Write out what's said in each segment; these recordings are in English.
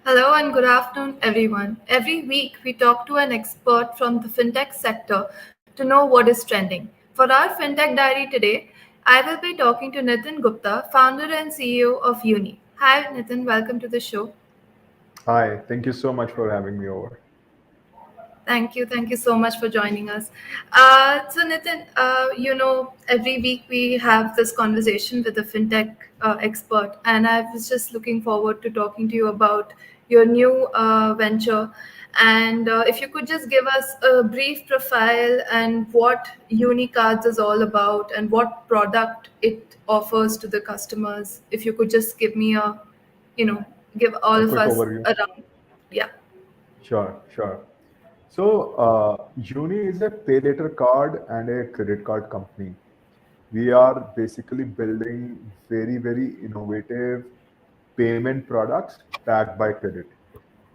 Hello and good afternoon, everyone. Every week, we talk to an expert from the fintech sector to know what is trending. For our fintech diary today, I will be talking to Nitin Gupta, founder and CEO of Uni. Hi, Nitin. Welcome to the show. Hi, thank you so much for having me over. Thank you. Thank you so much for joining us. So, Nitin, every week we have this conversation with a fintech expert, and I was just looking forward to talking to you about your new venture. And if you could just give us a brief profile and what Unicards is all about and what product it offers to the customers, if you could just give me you know, give all A of quick us overview. around. Yeah. Sure. Uni is a pay later card and a credit card company. We are basically building very innovative payment products backed by credit.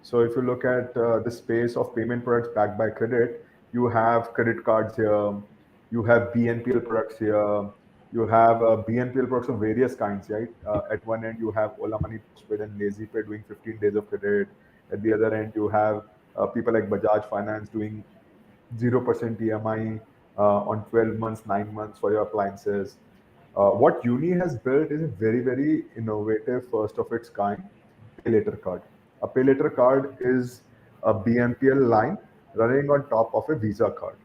So if you look at the space of payment products backed by credit, you have credit cards here, you have BNPL products here, you have BNPL products of various kinds, right? At one end, you have Ola Money Postpaid and LazyPay doing 15 days of credit. At the other end, you have people like Bajaj Finance doing 0% EMI on 12 months, 9 months for your appliances. What Uni has built is a very innovative, first of its kind pay later card. A pay later card is a BNPL line running on top of a Visa card.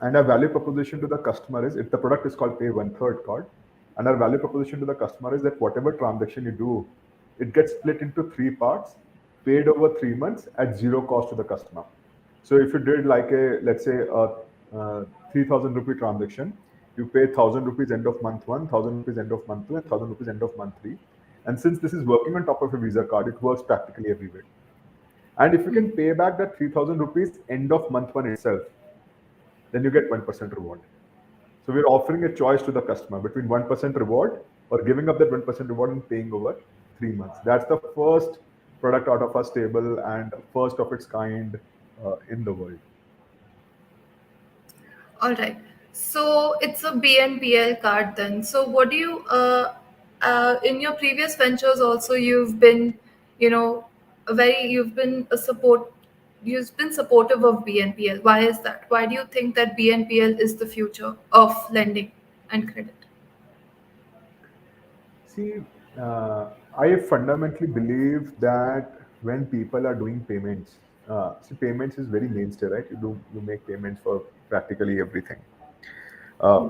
And our value proposition to the customer is if the product is called Pay One Third card, and our value proposition to the customer is that whatever transaction you do, it gets split into three parts, paid over 3 months at zero cost to the customer. So if you did like a let's say a 3,000 rupee transaction, you pay 1,000 rupees end of month one, 1,000 rupees end of month two, and 1,000 rupees end of month three. And since this is working on top of a Visa card, it works practically everywhere. And if you can pay back that 3,000 rupees end of month one itself, then you get 1% reward. So we're offering a choice to the customer between 1% reward or giving up that 1% reward and paying over 3 months. That's the first product out of our stable and first of its kind in the world. All right. So it's a BNPL card then. So what do you in your previous ventures also you've been, you know, a very you've been supportive of BNPL. Why is that? Why do you think that BNPL is the future of lending and credit? See, I fundamentally believe that when people are doing payments, payments is very mainstay, right? You make payments for practically everything.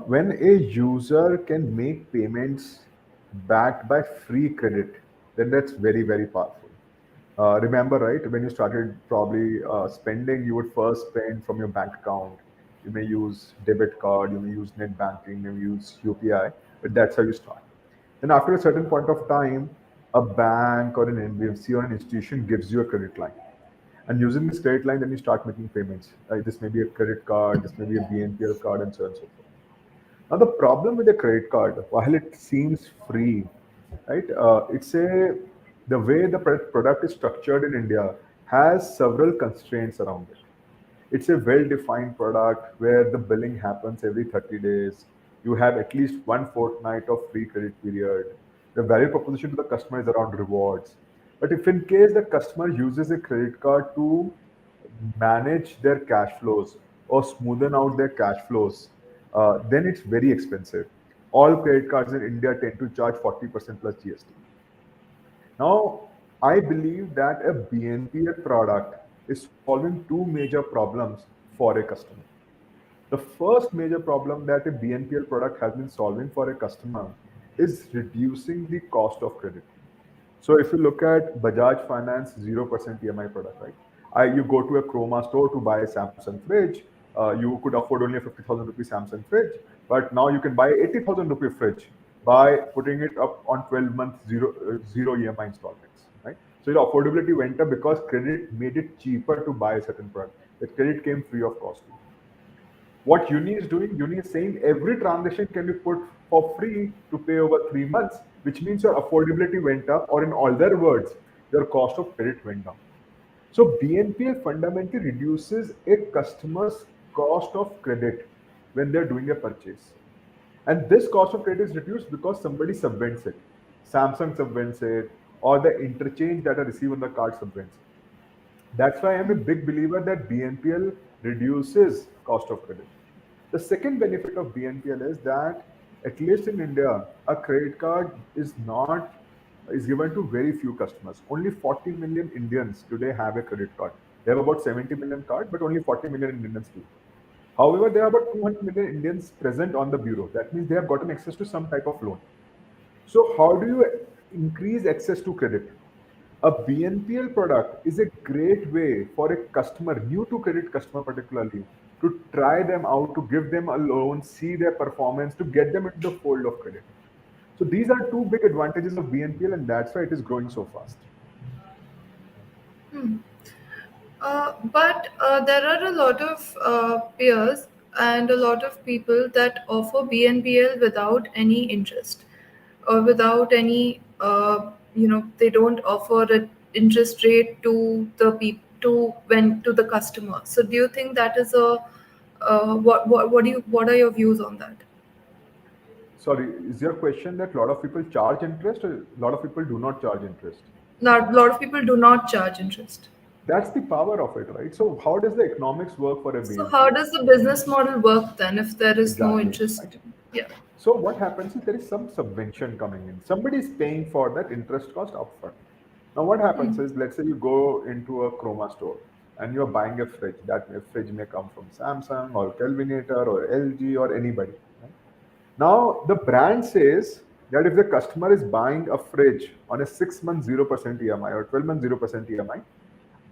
When a user can make payments backed by free credit, then that's very powerful. Remember, right? When you started probably spending, you would first spend from your bank account. You may use debit card, you may use net banking, you may use UPI, but that's how you start. Then after a certain point of time, a bank or an NBFC or an institution gives you a credit line. And using this credit line, then you start making payments. This may be a credit card, this may be a BNPL card, and so on and so forth. Now, the problem with a credit card, while it seems free, right? The way the product is structured in India has several constraints around it. It's a well-defined product where the billing happens every 30 days. You have at least one fortnight of free credit period. The value proposition to the customer is around rewards. But if in case the customer uses a credit card to manage their cash flows or smoothen out their cash flows, then it's very expensive. All credit cards in India tend to charge 40% plus GST. Now, I believe that a BNPL product is solving two major problems for a customer. The first major problem that a BNPL product has been solving for a customer is reducing the cost of credit. So if you look at Bajaj Finance 0% EMI product, right? You go to a Chroma store to buy a Samsung fridge. You could afford only a 50,000 rupee Samsung fridge, but now you can buy 80,000 rupee fridge by putting it up on 12 months zero EMI installments, right? So your affordability went up because credit made it cheaper to buy a certain product. The credit came free of cost. What Uni is doing, Uni is saying every transaction can be put for free to pay over 3 months, which means your affordability went up, or in other words, your cost of credit went down. So BNPL fundamentally reduces a customer's cost of credit when they're doing a purchase. And this cost of credit is reduced because somebody subvents it. Samsung subvents it, or the interchange that I receive on the card subvention. That's why I'm a big believer that BNPL reduces cost of credit. The second benefit of BNPL is that, at least in India, a credit card is given to very few customers. Only 40 million Indians today have a credit card. They have about 70 million cards, but only 40 million Indians do. However, there are about 200 million Indians present on the bureau. That means they have gotten access to some type of loan. So, how do you increase access to credit? A BNPL product is a great way for a customer, new to credit customer particularly, to try them out, to give them a loan, see their performance, to get them into the fold of credit. So these are two big advantages of BNPL, and that's why it is growing so fast. But there are a lot of peers and a lot of people that offer BNPL without any interest or without any, they don't offer an interest rate to the to the customer. So do you think that is a what are your views on that? Sorry, is your question that a lot of people charge interest or a lot of people do not charge interest? Now, a lot of people do not charge interest. That's the power of it, right? So how does the economics work for a So how BNPL? does the business model work then if there is no Exactly. Right. interest? Yeah. So what happens is there is some subvention coming in. Somebody is paying for that interest cost upfront. Now what happens is, let's say you go into a Chroma store and you're buying a fridge. Fridge may come from Samsung or Kelvinator or LG or anybody. Right? Now the brand says that if the customer is buying a fridge on a 6 month 0% EMI or 12 month 0% EMI,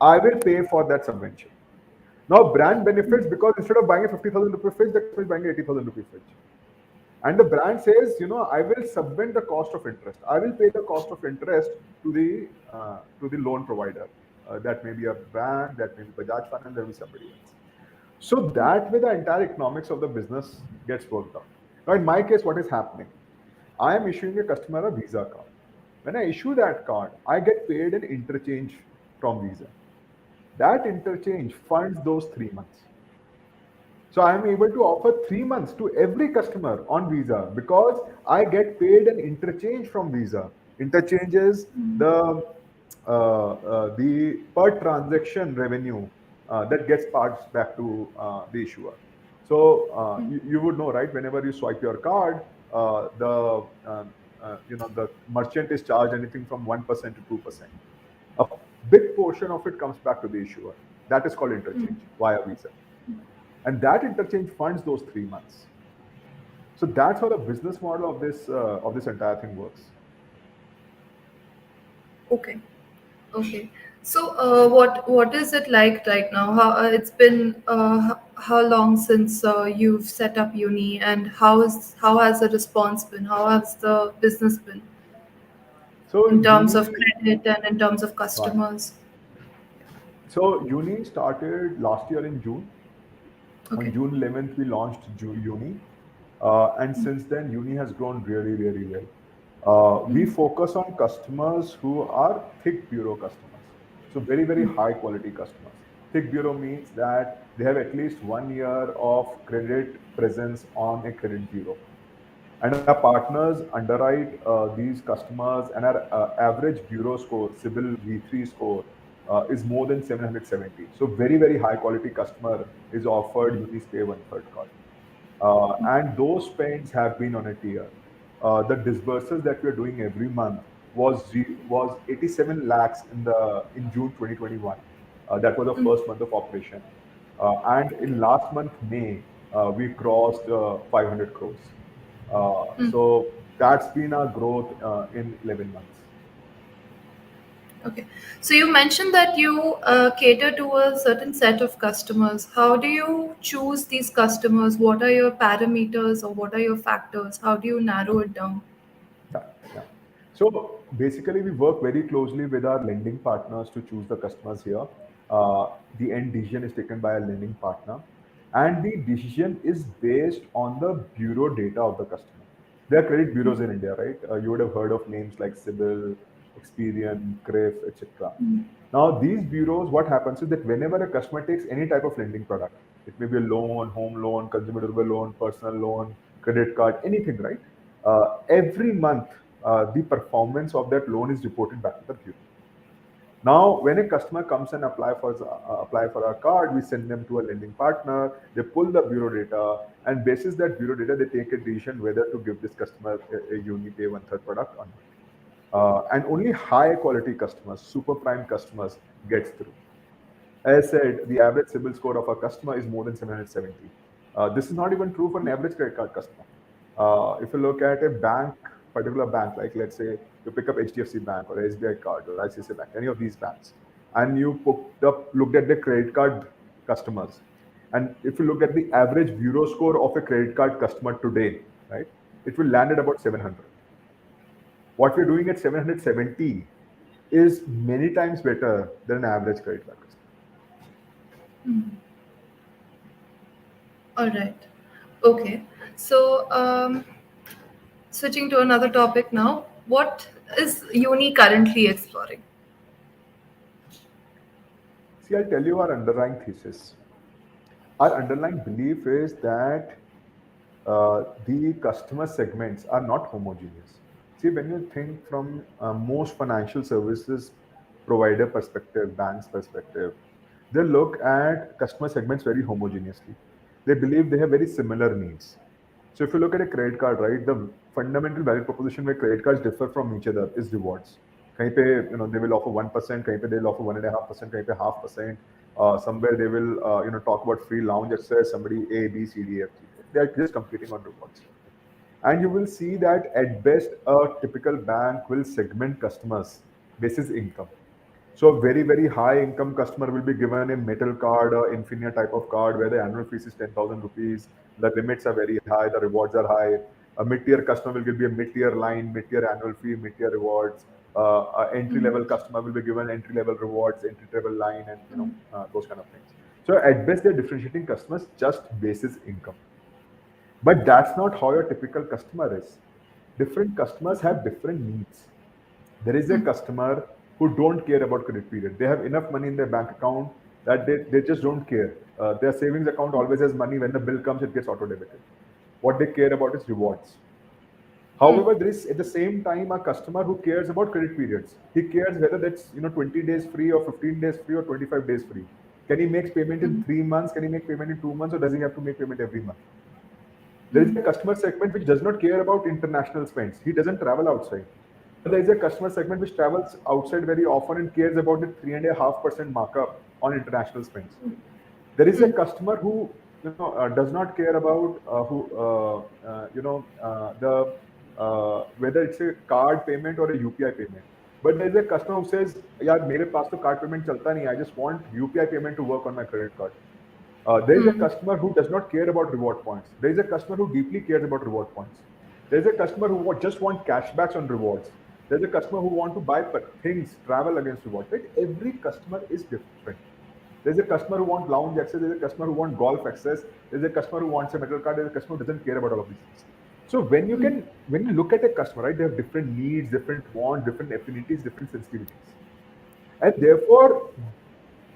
I will pay for that subvention. Now brand benefits because instead of buying a 50,000 rupee fridge, the customer is buying a 80,000 rupee fridge. And the brand says, I will subvent the cost of interest. I will pay the cost of interest to the loan provider. That may be a bank, that may be Bajaj Finance, there will be somebody else. So that way, the entire economics of the business gets worked out. Now, in my case, what is happening? I am issuing a customer a Visa card. When I issue that card, I get paid an interchange from Visa. That interchange funds those 3 months. So I am able to offer 3 months to every customer on Visa because I get paid an interchange from Visa. Interchange is the per transaction revenue that gets passed back to the issuer. So you would know, right? Whenever you swipe your card, the merchant is charged anything from 1% to 2%. A big portion of it comes back to the issuer. That is called interchange via Visa, and that interchange funds those 3 months. So that's how the business model of this entire thing works. Okay. Okay. So, what is it like right now? How it's been? How long since you've set up uni, and how has the response been? How has the business been So in terms of uni, credit and in terms of right. customers? So uni started last year in June. On Okay. June 11th, we launched Uni, and since then, Uni has grown really, really well. We focus on customers who are thick bureau customers, so very, very high quality customers. Thick bureau means that they have at least 1 year of credit presence on a credit bureau. And our partners underwrite these customers, and our average bureau score, CIBIL V3 score, is more than 770. So very, very high quality customer is offered Unispay one third card. And those spends have been on a tier. The disbursements that we are doing every month was 87 lakhs in June 2021. That was the first month of operation. And in last month, May, we crossed 500 crores. So that's been our growth in 11 months. Okay. So you mentioned that you cater to a certain set of customers. How do you choose these customers? What are your parameters or what are your factors? How do you narrow it down? Yeah, yeah. So basically, we work very closely with our lending partners to choose the customers here. The end decision is taken by a lending partner, and the decision is based on the bureau data of the customer. There are credit bureaus in India, right? You would have heard of names like CIBIL, Experian, CRIF, etc. Now, these bureaus, what happens is that whenever a customer takes any type of lending product, it may be a loan, home loan, consumer durable loan, personal loan, credit card, anything, right? Every month, the performance of that loan is reported back to the bureau. Now, when a customer comes and apply for our card, we send them to a lending partner. They pull the bureau data, and basis that bureau data, they take a decision whether to give this customer a unique A one third product or not. And only high quality customers, super prime customers, gets through. As said, the average CIBIL score of a customer is more than 770. This is not even true for an average credit card customer. If you look at a bank, particular bank, like let's say you pick up HDFC Bank or SBI card or ICICI Bank, any of these banks, and you looked at the credit card customers, and if you look at the average bureau score of a credit card customer today, right, it will land at about 700. What we're doing at 770 is many times better than an average credit card customer. All right. Okay. So, switching to another topic now, what is uni currently exploring? See, I'll tell you our underlying thesis. Our underlying belief is that the customer segments are not homogeneous. See, when you think from most financial services provider perspective, banks perspective, they look at customer segments very homogeneously. They believe they have very similar needs. So if you look at a credit card, right, the fundamental value proposition where credit cards differ from each other is rewards. कहीं पे they will offer 1%, कहीं पे they'll offer 1.5%, कहीं पे 0.5%. Somewhere they will talk about free lounge access. Somebody A, B, C, D, F, G. They are just competing on rewards. And you will see that at best a typical bank will segment customers basis income. So a very, very high income customer will be given a metal card or Infinia type of card where the annual fees is 10,000 rupees. The limits are very high, the rewards are high. A mid-tier customer will be a mid-tier line, mid-tier annual fee, mid-tier rewards. A entry-level customer will be given entry-level rewards, entry-level line, and those kind of things. So at best, they're differentiating customers just basis income. But that's not how your typical customer is. Different customers have different needs. There is a customer who don't care about credit period. They have enough money in their bank account that they just don't care. Their savings account always has money. When the bill comes, it gets auto debited. What they care about is rewards. However, there is at the same time a customer who cares about credit periods. He cares whether that's 20 days free or 15 days free or 25 days free. Can he make payment in 3 months? Can he make payment in 2 months, or does he have to make payment every month? There is a customer segment which does not care about international spends. He doesn't travel outside. But there is a customer segment which travels outside very often and cares about the 3.5% markup on international spends. There is a customer who does not care about the whether it's a card payment or a UPI payment. But there is a customer who says, "यार मेरे पास तो card payment चलता नहीं. I just want UPI payment to work on my credit card." There is a customer who does not care about reward points. There is a customer who deeply cares about reward points. There is a customer who just want cashbacks on rewards. There is a customer who want to buy things, travel against rewards. Right? Every customer is different. There's a customer who wants lounge access. There's a customer who wants golf access. There's a customer who wants a metal card. There's a customer who doesn't care about all of these things. So when you look at a customer, right, they have different needs, different wants, different affinities, different sensitivities, and therefore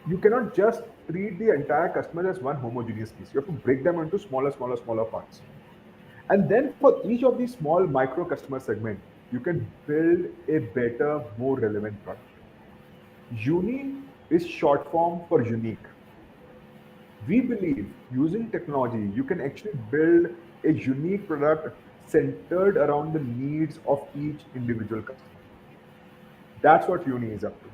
you cannot just treat the entire customer as one homogeneous piece. You have to break them into smaller parts. And then for each of these small micro customer segment, you can build a better, more relevant product. Uni is short form for unique. We believe using technology, you can actually build a unique product centered around the needs of each individual customer. That's what Uni is up to.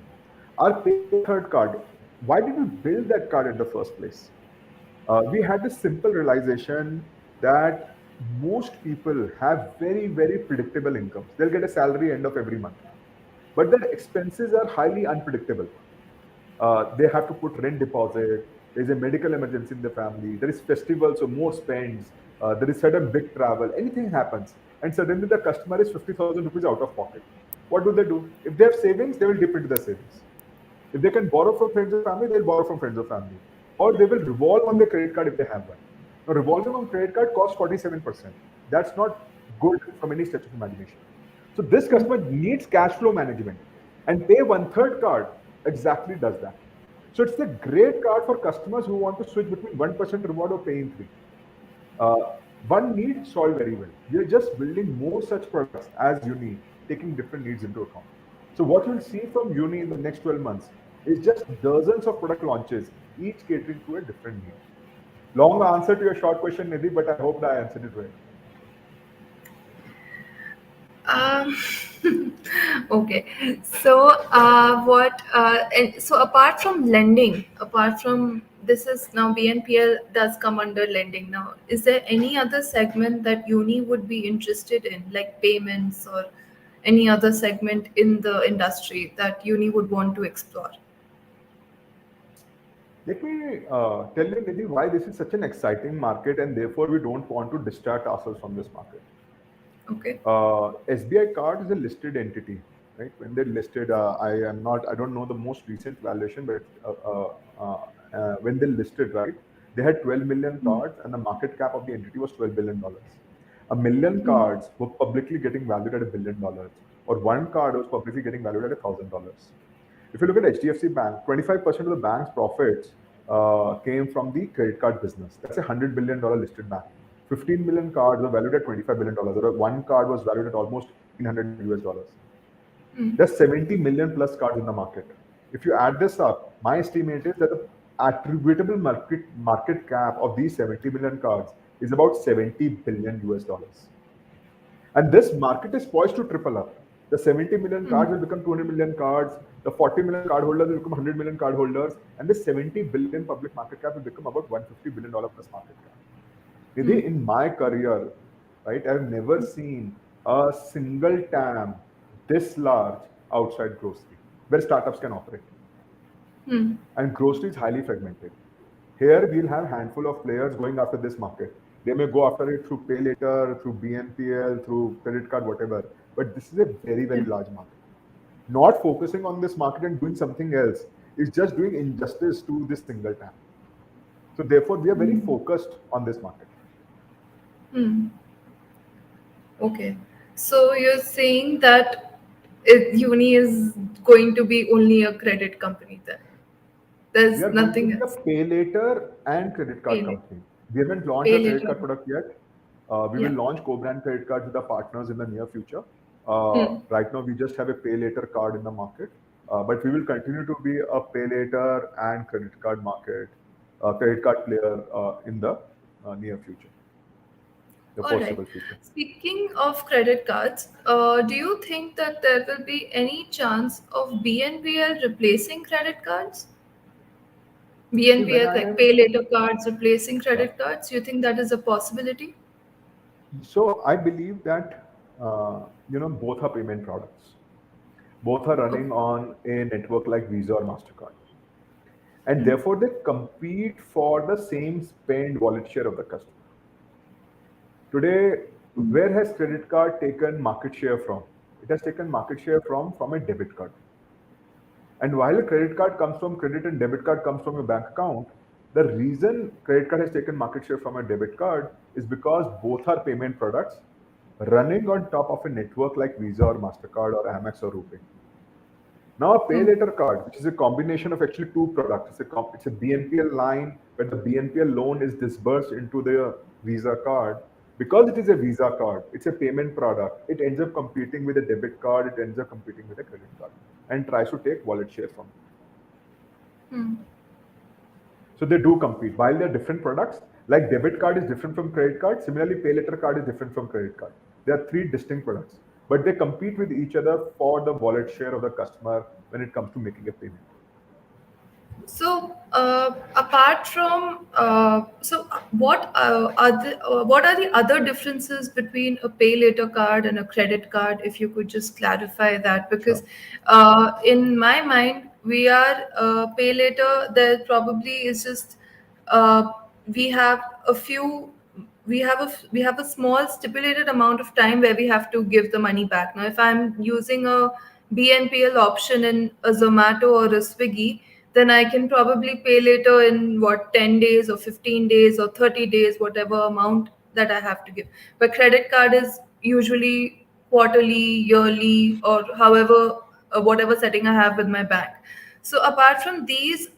Our pay third card, why did we build that card in the first place? We had this simple realization that most people have very, very predictable incomes. They'll get a salary end of every month, but their expenses are highly unpredictable. They have to put rent deposit. There's a medical emergency in the family. There is festivals, so more spends. There is sudden big travel. Anything happens, and suddenly the customer is 50,000 rupees out of pocket. What do? If they have savings, they will dip into their savings. If they can borrow from friends or family, they'll borrow from friends or family. Or they will revolve on their credit card if they have one. Now, revolving on credit card costs 47%. That's not good from any stretch of imagination. So this customer needs cash flow management. And Pay One Third card exactly does that. So it's a great card for customers who want to switch between 1% reward or paying 3. Uh, One need solved very well. We are just building more such products as Uni taking different needs into account. So what you'll see from Uni in the next 12 months is just dozens of product launches, each catering to a different need. Long answer to your short question, Nidhi, but I hope that I answered it well. Um, okay. So, and so apart from lending, apart from this is now BNPL does come under lending now. Is there any other segment that uni would be interested in, like payments or any other segment in the industry that uni would want to explore? Let me tell you, Nidhi, why this is such an exciting market and therefore we don't want to distract ourselves from this market. Okay. SBI card is a listed entity, right? When they listed, I don't know the most recent valuation, but when they listed, right, they had 12 million cards and the market cap of the entity was $12 billion. A million cards were publicly getting valued at $1 billion, or one card was publicly getting valued at $1,000. If you look at HDFC Bank, 25% of the bank's profits came from the credit card business. That's a $100 billion listed bank. 15 million cards were valued at $25 billion, or one card was valued at almost 1,500 US dollars. There's 70 million plus cards in the market. If you add this up, my estimate is that the attributable market cap of these 70 million cards is about 70 billion US dollars. And this market is poised to triple up. The 70 million cards will become 200 million cards. The 40 million card holders will become 100 million card holders. And this 70 billion public market cap will become about $150 billion plus market cap. Nidhi, in my career, right, I've never seen a single TAM this large outside grocery where startups can operate. And grocery is highly fragmented. Here we'll have a handful of players going after this market. They may go after it through pay later, through BNPL, through credit card, whatever. But this is a very, very large market. Not focusing on this market and doing something else is just doing injustice to this single TAM. So therefore, we are very focused on this market. Okay. So you're saying that uni is going to be only a credit company then? We There's are going to nothing be a else. pay later and credit Pay card later. company. We haven't launched Pay our credit later. card product yet. We will Yeah. launch co-brand credit cards with our partners in the near future. Hmm. Right now, we just have a pay later card in the market, but we will continue to be a pay later and credit card player in the near future, the All right. foreseeable future. Speaking of credit cards, do you think that there will be any chance of BNPL replacing credit cards? See, when BNPL, I like am pay later cards replacing yeah. credit cards, you think that is a possibility? So I believe that both are payment products. Both are Okay. running on a network like Visa or Mastercard, and Hmm. therefore they compete for the same spend wallet share of the customer. Today, where has credit card taken market share from? It has taken market share from a debit card. And while a credit card comes from credit and debit card comes from your bank account, the reason credit card has taken market share from a debit card is because both are payment products running on top of a network like Visa or Mastercard or Amex or RuPay. Now, a pay later card, which is a combination of actually two products, it's a BNPL line where the BNPL loan is disbursed into the Visa card. Because it is a Visa card, it's a payment product. It ends up competing with a debit card, it ends up competing with a credit card, and tries to take wallet share from it. So they do compete. While they're different products, like debit card is different from credit card, similarly, pay later card is different from credit card. They are three distinct products, but they compete with each other for the wallet share of the customer when it comes to making a payment. So, apart from what are the other differences between a pay later card and a credit card? If you could just clarify that, because Sure. in my mind, we are pay later. There probably is just uh, we have a few we have a small stipulated amount of time where we have to give the money back. Now if I'm using a BNPL option in a Zomato or a Swiggy, then I can probably pay later in what 10 days or 15 days or 30 days, whatever amount that I have to give. But credit card is usually quarterly, yearly, or however whatever setting I have with my bank. So, apart from these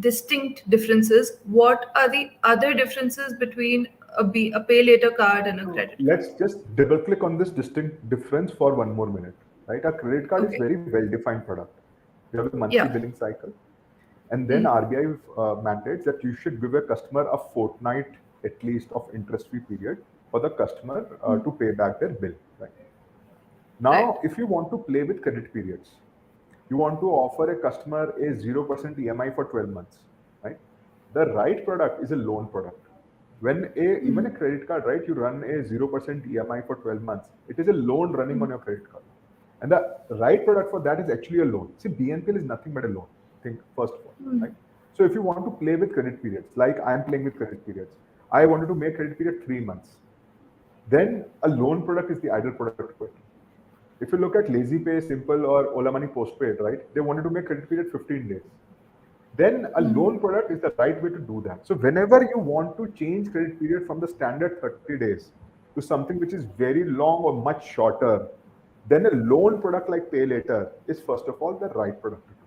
distinct differences, what are the other differences between a pay later card and a So credit card? let's just double click on this distinct difference for one more minute, right? A credit card is Okay. very well defined product. You have a monthly Yeah. billing cycle, and then Mm. RBI mandates that you should give a customer a fortnight at least of interest-free period for the customer Mm. to pay back their bill. Right Right. now, if you want to play with credit periods, you want to offer a customer a 0% EMI for 12 months, right? The right product is a loan product. When even a Mm. credit card, right, you run a 0% EMI for 12 months, it is a loan running on Mm. your credit card. And the right product for that is actually a loan. See, BNPL is nothing but a loan. Think first of all, Mm. right? So if you want to play with credit periods, like I'm playing with credit periods, I wanted to make credit period 3 months. Then a loan product is the ideal product to put. If you look at LazyPay, Simple, or Ola Money Postpaid, right, they wanted to make credit period 15 days. Then a Mm. loan product is the right way to do that. So whenever you want to change credit period from the standard 30 days to something which is very long or much shorter, then a loan product like Pay Later is first of all the right product to do.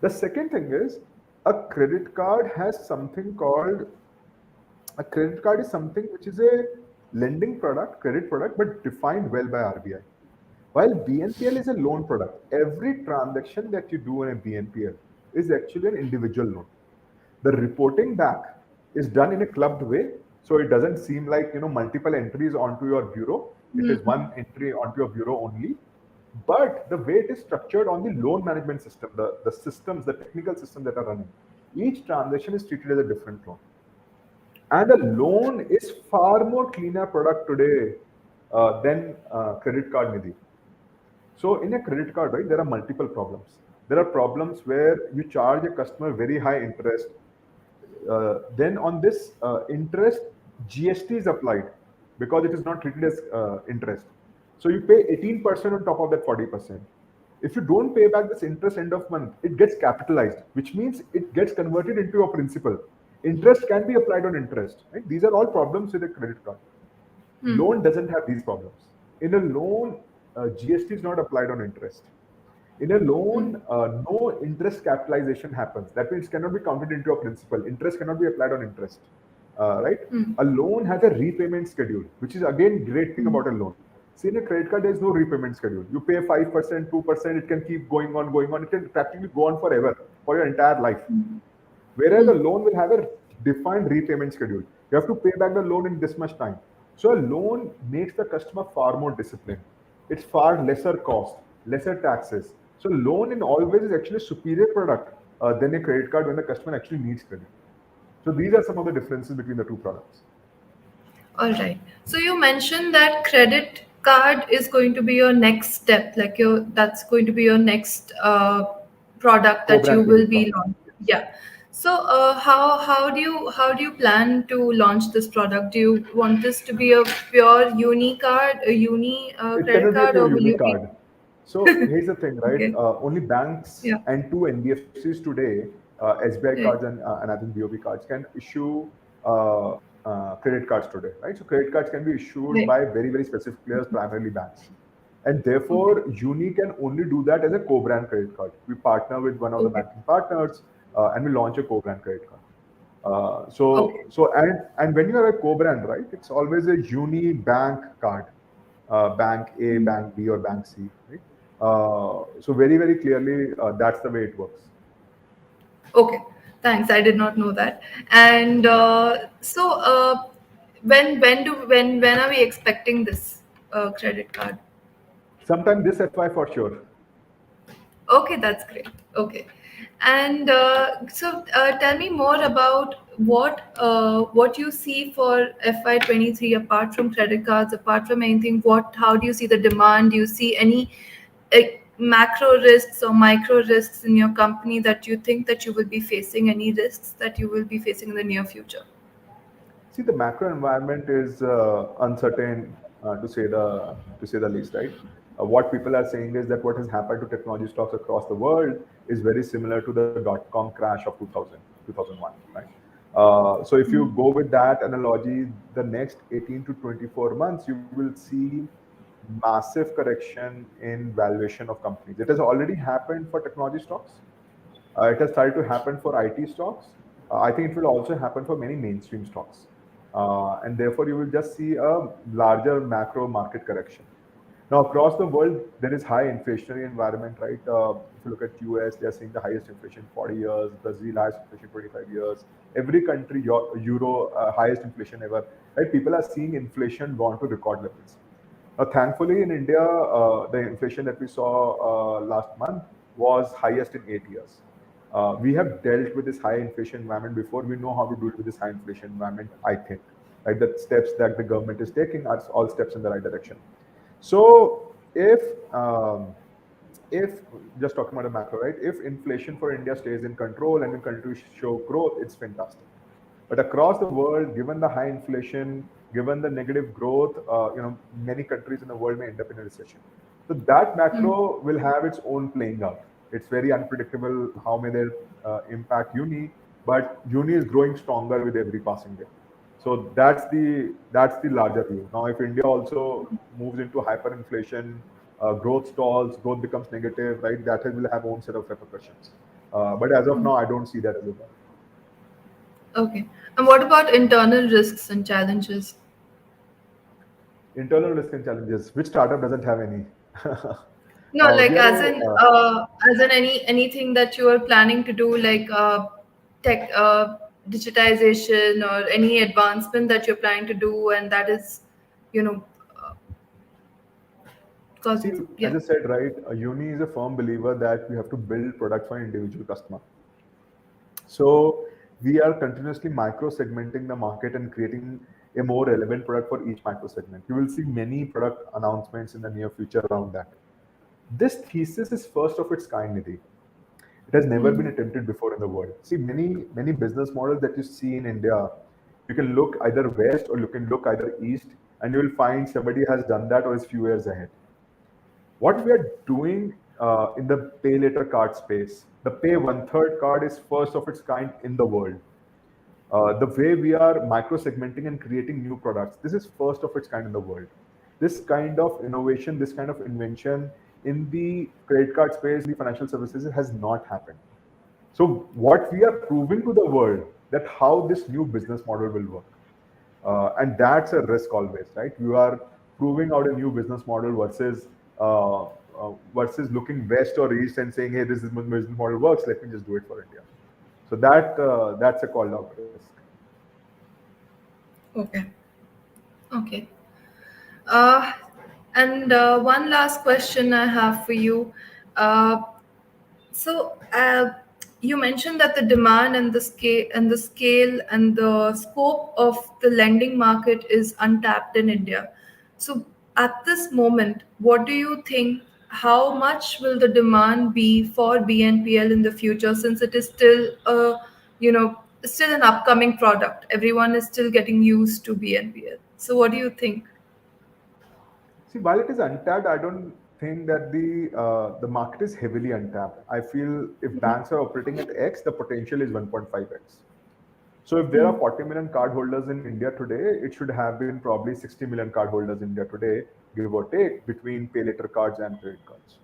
The second thing is a credit card has something called a credit card is something which is a lending product, credit product, but defined well by RBI. While BNPL is a loan product, every transaction that you do in a BNPL is actually an individual loan. The reporting back is done in a clubbed way, so it doesn't seem like multiple entries onto your bureau. It is one Mm. entry onto your bureau only. But the way it is structured on the loan management system, the systems, the technical systems that are running, each transaction is treated as a different loan. And a loan is far more cleaner product today than credit card, Nidhi. So in a credit card, right, there are multiple problems. There are problems where you charge a customer very high interest. Then on this interest, GST is applied because it is not treated as interest. So you pay 18% on top of that 40%. If you don't pay back this interest end of month, it gets capitalized, which means it gets converted into your principal. Interest can be applied on interest. Right? These are all problems with a credit card. Mm. Loan doesn't have these problems. In a loan, GST is not applied on interest. In a Mm. loan, no interest capitalization happens. That means it cannot be counted into a principal. Interest cannot be applied on interest. Right? Mm. A loan has a repayment schedule, which is again great thing Mm. about a loan. See, in a credit card, there is no repayment schedule. You pay 5%, 2%, it can keep going on, going on. It can practically go on forever, for your entire life. Mm. Whereas a Mm. loan will have a defined repayment schedule. You have to pay back the loan in this much time. So a loan makes the customer far more disciplined. It's far lesser cost, lesser taxes. So loan in always is actually a superior product than a credit card when the customer actually needs credit. So these are some of the differences between the two products. All right. So you mentioned that credit card is going to be your next step, like your that's going to be your next product that you Co-brand will credit be card. launching. Yes. Yeah. So how do you plan to launch this product? Do you want this to be a pure uni card, a uni It credit cannot be a card, pure or will uni you be? card. So here's the thing, right? Okay. Only banks Yeah. and two NBFCs today, SBI cards Right. and I think BOB cards can issue credit cards today, right? So credit cards can be issued Right. by very, very specific players, primarily banks. And Okay. therefore, Uni can only do that as a co-brand credit card. We partner with one of the Okay. banking partners and we launch a co-brand credit card. Okay. And when you are a co-brand, right, it's always a uni bank card, bank A, Mm. bank B, or bank C, right? So very, very clearly, that's the way it works. Okay, thanks. I did not know that. And when are we expecting this credit card? Sometime this FY for sure. Okay, that's great. Okay, and tell me more about what you see for FY 23 apart from credit cards, apart from anything. How do you see the demand? Do you see any macro risks or micro risks in your company that you think that you will be facing? Any risks that you will be facing in the near future? See, the macro environment is uncertain to say the least, right? What people are saying is that what has happened to technology stocks across the world is very similar to the dot-com crash of 2000, 2001, right? So if you go with that analogy, the next 18 to 24 months, you will see massive correction in valuation of companies. It has already happened for technology stocks. It has started to happen for IT stocks. I think it will also happen for many mainstream stocks. and therefore you will just see a larger macro market correction. Now, across the world, there is high inflationary environment, right? If you look at US, they are seeing the highest inflation in 40 years. Brazil, highest inflation 25 years. Every country, Euro, highest inflation ever, right? People are seeing inflation gone to record levels. Thankfully, in India, the inflation that we saw last month was highest in 8 years. We have dealt with this high inflation environment before. We know how to deal with this high inflation environment, I think. Right? The steps that the government is taking are all steps in the right direction. So if just talking about the macro, right? If inflation for India stays in control and we continue to show growth, it's fantastic. But across the world, given the high inflation, given the negative growth, many countries in the world may end up in a recession. So that macro will have its own playing out. It's very unpredictable how may they impact uni, but uni is growing stronger with every passing day. So that's the larger view. Now, if India also moves into hyperinflation, growth stalls, growth becomes negative, right? That will have own set of repercussions. But as of now, I don't see that as a worry. Okay. And what about internal risks and challenges? Internal risk and challenges. Which startup doesn't have any? No, like We are as in anything that you are planning to do, like tech digitization or any advancement that you're planning to do, and that is, you know, see, causing, as yeah. I said, right, a uni is a firm believer that we have to build products for an individual customer. So we are continuously micro segmenting the market and creating a more relevant product for each micro segment. You will see many product announcements in the near future around that. This thesis is first of its kind, Nidhi. It has never been attempted before in the world. See, many business models that you see in India, you can look either west or you can look either east, and you will find somebody has done that or is few years ahead. What we are doing in the pay later card space, the pay one third card is first of its kind in the world. The way we are micro segmenting and creating new products, this is first of its kind in the world. This kind of innovation, this kind of invention in the credit card space, the financial services, it has not happened. So what we are proving to the world that how this new business model will work, and that's a risk always, right? You are proving out a new business model versus looking west or east and saying, hey, this is business model works. Let me just do it for India. So that's a called out risk. Okay. Okay. Uh, and one last question I have for you. Uh, So you mentioned that the demand and the scope of the lending market is untapped in India. So at this moment, what do you think? How much will the demand be for BNPL in the future? Since it is still still an upcoming product. Everyone is still getting used to BNPL. So what do you think? See, while it is untapped, I don't think that the market is heavily untapped. I feel if banks are operating at X, the potential is 1.5x. So if there are 40 million cardholders in India today, it should have been probably 60 million cardholders in India today, give or take, between pay later cards and credit cards.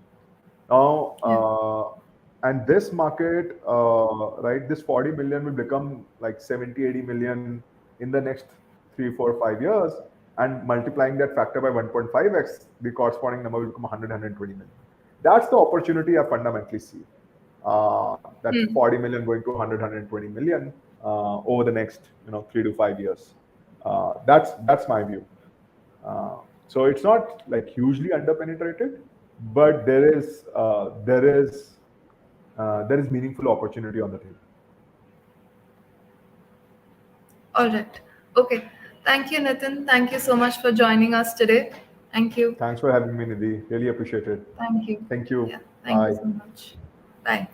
Now, Yeah. and this market, right, this 40 million will become like 70, 80 million in the next 3, 4, 5 years. And multiplying that factor by 1.5x, the corresponding number will become 100, 120 million. That's the opportunity I fundamentally see. That 40 million going to 100, 120 million over the next 3 to 5 years. That's my view. So it's not like hugely underpenetrated, but there is meaningful opportunity on the table. All right. Okay. Thank you, Nitin. Thank you so much for joining us today. Thank you. Thanks for having me, Nidhi. Really appreciate it. Thank you. Thank you. Yeah. Thank you Bye. so much. Bye.